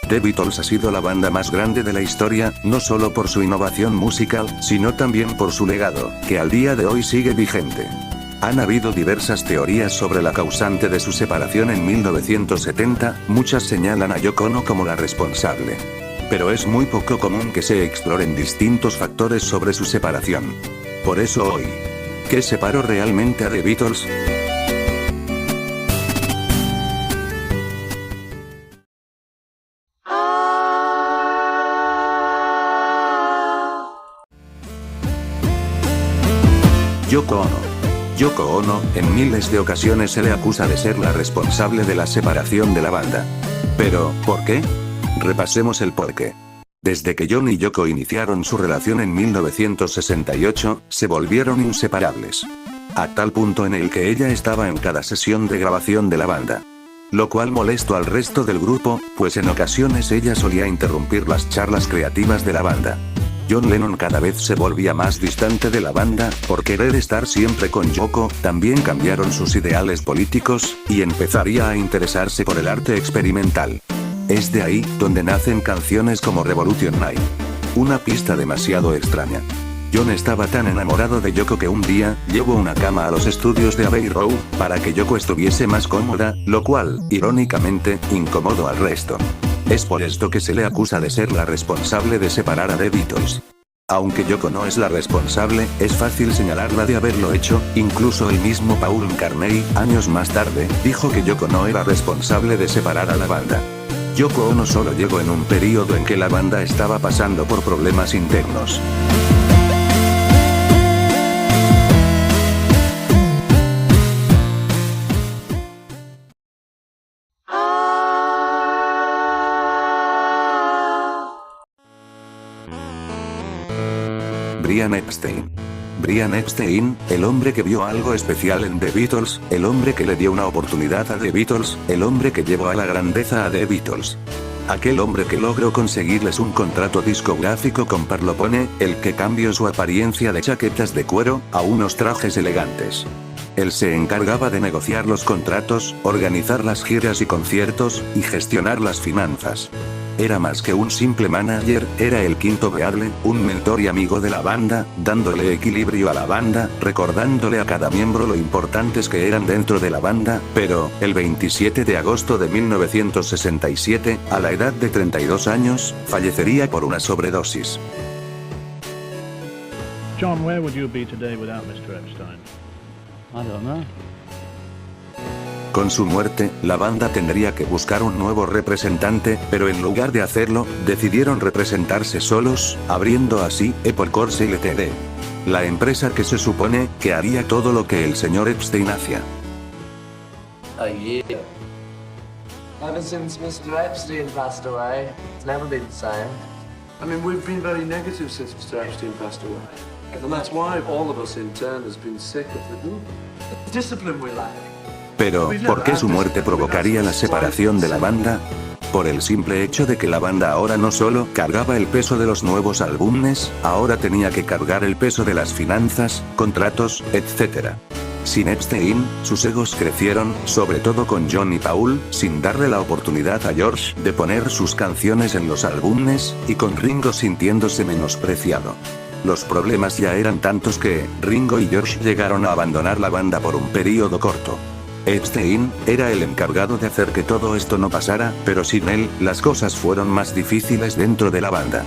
The Beatles ha sido la banda más grande de la historia, no solo por su innovación musical, sino también por su legado, que al día de hoy sigue vigente. Han habido diversas teorías sobre la causante de su separación en 1970, muchas señalan a Yoko Ono como la responsable. Pero es muy poco común que se exploren distintos factores sobre su separación. Por eso hoy, ¿qué separó realmente a The Beatles? Yoko Ono. Yoko Ono, en miles de ocasiones se le acusa de ser la responsable de la separación de la banda. Pero, ¿por qué? Repasemos el porqué. Desde que John y Yoko iniciaron su relación en 1968, se volvieron inseparables. A tal punto en el que ella estaba en cada sesión de grabación de la banda. Lo cual molestó al resto del grupo, pues en ocasiones ella solía interrumpir las charlas creativas de la banda. John Lennon cada vez se volvía más distante de la banda, por querer estar siempre con Yoko, también cambiaron sus ideales políticos, y empezaría a interesarse por el arte experimental. Es de ahí, donde nacen canciones como Revolution Night. Una pista demasiado extraña. John estaba tan enamorado de Yoko que un día, llevó una cama a los estudios de Abbey Road, para que Yoko estuviese más cómoda, lo cual, irónicamente, incomodó al resto. Es por esto que se le acusa de ser la responsable de separar a The Beatles. Aunque Yoko no es la responsable, es fácil señalarla de haberlo hecho, incluso el mismo Paul McCartney, años más tarde, dijo que Yoko no era responsable de separar a la banda. Yoko Ono solo llegó en un periodo en que la banda estaba pasando por problemas internos. Brian Epstein. Brian Epstein, el hombre que vio algo especial en The Beatles, el hombre que le dio una oportunidad a The Beatles, el hombre que llevó a la grandeza a The Beatles. Aquel hombre que logró conseguirles un contrato discográfico con Parlophone, el que cambió su apariencia de chaquetas de cuero, a unos trajes elegantes. Él se encargaba de negociar los contratos, organizar las giras y conciertos, y gestionar las finanzas. Era más que un simple manager, era el quinto Beatle, un mentor y amigo de la banda, dándole equilibrio a la banda, recordándole a cada miembro lo importantes que eran dentro de la banda, pero, el 27 de agosto de 1967, a la edad de 32 años, fallecería por una sobredosis. John, where would you be today without Mr. Epstein? I don't know. Con su muerte, la banda tendría que buscar un nuevo representante, pero en lugar de hacerlo, decidieron representarse solos, abriendo así, Epocores Ltd. La empresa que se supone, que haría todo lo que el señor Epstein hacía. A year. Ever since Mr. Epstein passed away, it's never been the same. I mean, we've been very negative since Mr. Epstein passed away. And that's why all of us in turn has been sick of the discipline we lack. Pero, ¿por qué su muerte provocaría la separación de la banda? Por el simple hecho de que la banda ahora no solo cargaba el peso de los nuevos álbumes, ahora tenía que cargar el peso de las finanzas, contratos, etc. Sin Epstein, sus egos crecieron, sobre todo con John y Paul, sin darle la oportunidad a George de poner sus canciones en los álbumes, y con Ringo sintiéndose menospreciado. Los problemas ya eran tantos que, Ringo y George llegaron a abandonar la banda por un periodo corto. Epstein era el encargado de hacer que todo esto no pasara, pero sin él, las cosas fueron más difíciles dentro de la banda.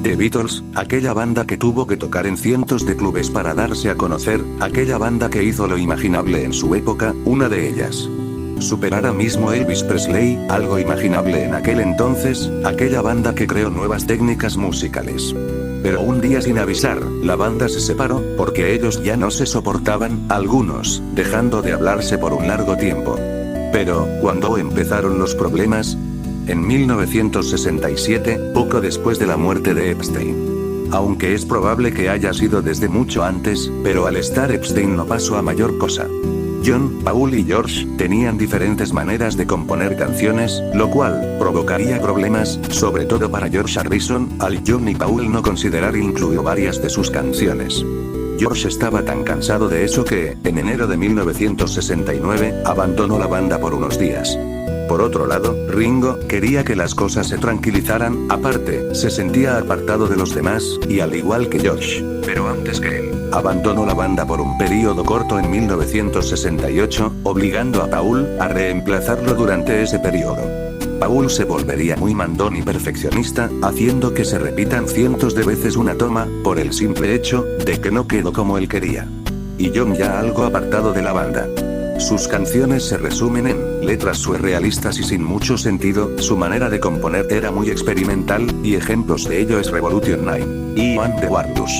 The Beatles, aquella banda que tuvo que tocar en cientos de clubes para darse a conocer, aquella banda que hizo lo imaginable en su época, una de ellas. Superar a mismo Elvis Presley, algo imaginable en aquel entonces, aquella banda que creó nuevas técnicas musicales. Pero un día sin avisar, la banda se separó, porque ellos ya no se soportaban, algunos, dejando de hablarse por un largo tiempo. Pero, cuando empezaron los problemas? En 1967, poco después de la muerte de Epstein. Aunque es probable que haya sido desde mucho antes, pero al estar Epstein no pasó a mayor cosa. John, Paul y George tenían diferentes maneras de componer canciones, lo cual provocaría problemas, sobre todo para George Harrison, al John y Paul no considerar incluir varias de sus canciones. George estaba tan cansado de eso que, en enero de 1969, abandonó la banda por unos días. Por otro lado, Ringo quería que las cosas se tranquilizaran, aparte, se sentía apartado de los demás, y al igual que George, pero antes que él, abandonó la banda por un periodo corto en 1968, obligando a Paul a reemplazarlo durante ese periodo. Paul se volvería muy mandón y perfeccionista, haciendo que se repitan cientos de veces una toma, por el simple hecho de que no quedó como él quería. Y John ya algo apartado de la banda. Sus canciones se resumen en letras surrealistas y sin mucho sentido, su manera de componer era muy experimental, y ejemplos de ello es Revolution 9 y And the Warriors.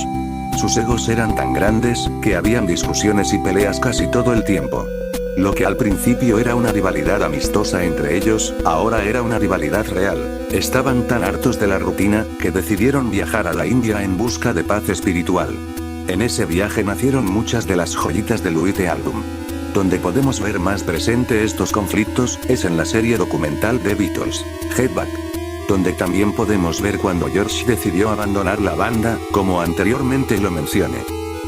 Sus egos eran tan grandes, que habían discusiones y peleas casi todo el tiempo. Lo que al principio era una rivalidad amistosa entre ellos, ahora era una rivalidad real. Estaban tan hartos de la rutina, que decidieron viajar a la India en busca de paz espiritual. En ese viaje nacieron muchas de las joyitas del White Album. Donde podemos ver más presente estos conflictos, es en la serie documental The Beatles, Get Back. Donde también podemos ver cuando George decidió abandonar la banda, como anteriormente lo mencioné.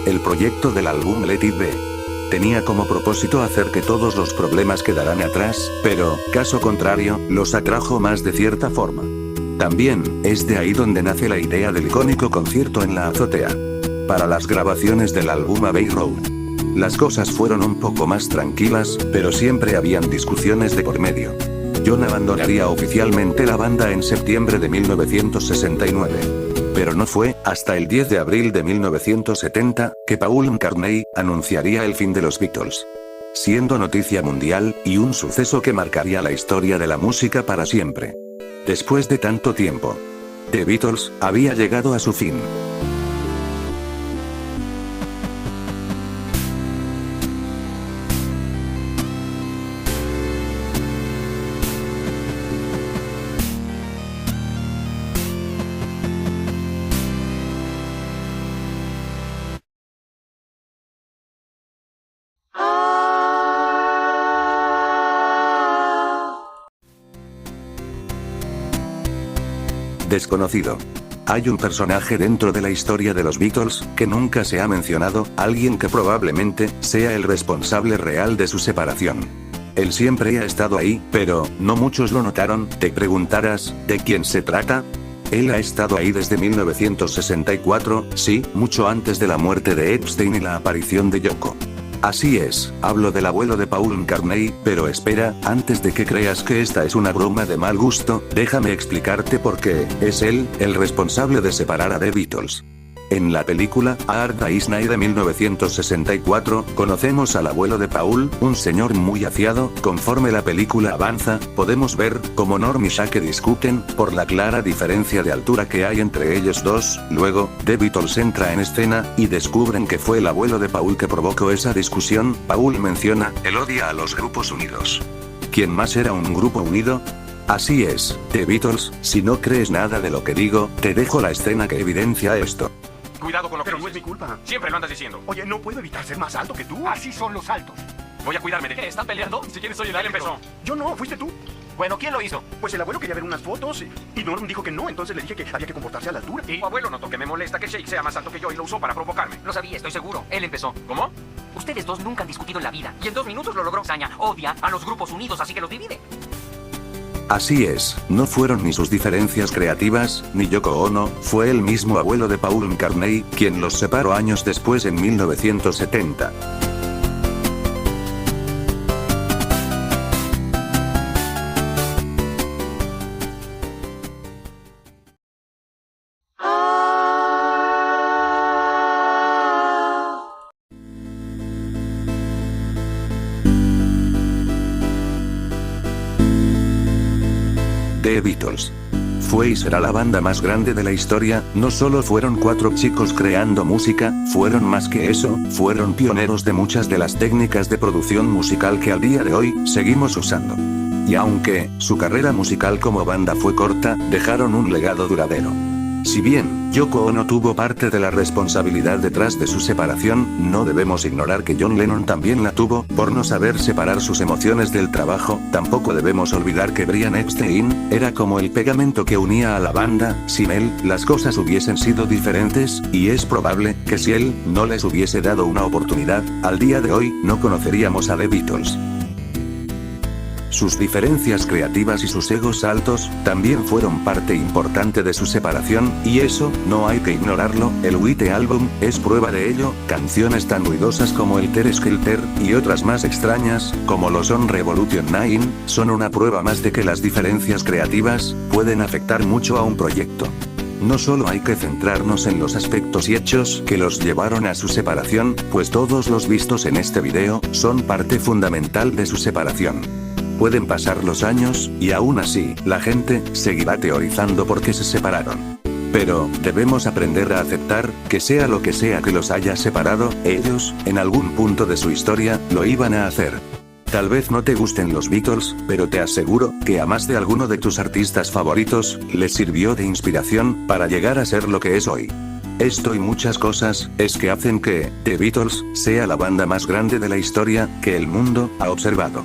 El proyecto del álbum Let It Be tenía como propósito hacer que todos los problemas quedaran atrás, pero, caso contrario, los atrajo más de cierta forma. También, es de ahí donde nace la idea del icónico concierto en la azotea. Para las grabaciones del álbum Abbey Road, las cosas fueron un poco más tranquilas, pero siempre habían discusiones de por medio. John abandonaría oficialmente la banda en septiembre de 1969. Pero no fue hasta el 10 de abril de 1970 que Paul McCartney anunciaría el fin de los Beatles. Siendo noticia mundial, y un suceso que marcaría la historia de la música para siempre. Después de tanto tiempo, The Beatles había llegado a su fin. Desconocido. Hay un personaje dentro de la historia de los Beatles, que nunca se ha mencionado, alguien que probablemente sea el responsable real de su separación. Él siempre ha estado ahí, pero no muchos lo notaron. Te preguntarás, ¿de quién se trata? Él ha estado ahí desde 1964, sí, mucho antes de la muerte de Epstein y la aparición de Yoko. Así es, hablo del abuelo de Paul McCartney, pero espera, antes de que creas que esta es una broma de mal gusto, déjame explicarte por qué es él el responsable de separar a The Beatles. En la película A Hard Day's Night de 1964, conocemos al abuelo de Paul, un señor muy aciado. Conforme la película avanza, podemos ver cómo Norm y Shake discuten por la clara diferencia de altura que hay entre ellos dos. Luego, The Beatles entra en escena, y descubren que fue el abuelo de Paul que provocó esa discusión. Paul menciona, él odia a los grupos unidos. ¿Quién más era un grupo unido? Así es, The Beatles. Si no crees nada de lo que digo, te dejo la escena que evidencia esto. Cuidado con lo que Pero no es dices. mi culpa. Siempre lo andas diciendo. Oye, no puedo evitar ser más alto que tú. Así son los saltos. Voy a cuidarme de ¿Qué? ¿Están peleando? Si quieres soy el Él árbitro. empezó. Yo no, fuiste tú. Bueno, ¿quién lo hizo? Pues el abuelo quería ver unas fotos y Norm dijo que no, entonces le dije que había que comportarse a la altura. Tu abuelo notó que me molesta que Shake sea más alto que yo y lo usó para provocarme. Lo sabía, estoy seguro. Él empezó. ¿Cómo? Ustedes dos nunca han discutido en la vida. Y en 2 minutos lo logró. Saña odia a los grupos unidos, así que los divide. Así es, no fueron ni sus diferencias creativas, ni Yoko Ono, fue el mismo abuelo de Paul McCartney, quien los separó años después en 1970. The Beatles. Fue y será la banda más grande de la historia. No solo fueron 4 chicos creando música, fueron más que eso, fueron pioneros de muchas de las técnicas de producción musical que al día de hoy seguimos usando. Y aunque su carrera musical como banda fue corta, dejaron un legado duradero. Si bien Yoko Ono tuvo parte de la responsabilidad detrás de su separación, no debemos ignorar que John Lennon también la tuvo, por no saber separar sus emociones del trabajo. Tampoco debemos olvidar que Brian Epstein era como el pegamento que unía a la banda. Sin él, las cosas hubiesen sido diferentes, y es probable que si él no les hubiese dado una oportunidad, al día de hoy no conoceríamos a The Beatles. Sus diferencias creativas y sus egos altos, también fueron parte importante de su separación, y eso, no hay que ignorarlo. El White Album es prueba de ello. Canciones tan ruidosas como el Ter Skelter, y otras más extrañas, como lo son Revolution 9, son una prueba más de que las diferencias creativas pueden afectar mucho a un proyecto. No solo hay que centrarnos en los aspectos y hechos que los llevaron a su separación, pues todos los vistos en este video son parte fundamental de su separación. Pueden pasar los años, y aún así, la gente seguirá teorizando por qué se separaron. Pero, debemos aprender a aceptar, que sea lo que sea que los haya separado, ellos, en algún punto de su historia, lo iban a hacer. Tal vez no te gusten los Beatles, pero te aseguro que a más de alguno de tus artistas favoritos, les sirvió de inspiración para llegar a ser lo que es hoy. Esto y muchas cosas, es que hacen que The Beatles sea la banda más grande de la historia que el mundo ha observado.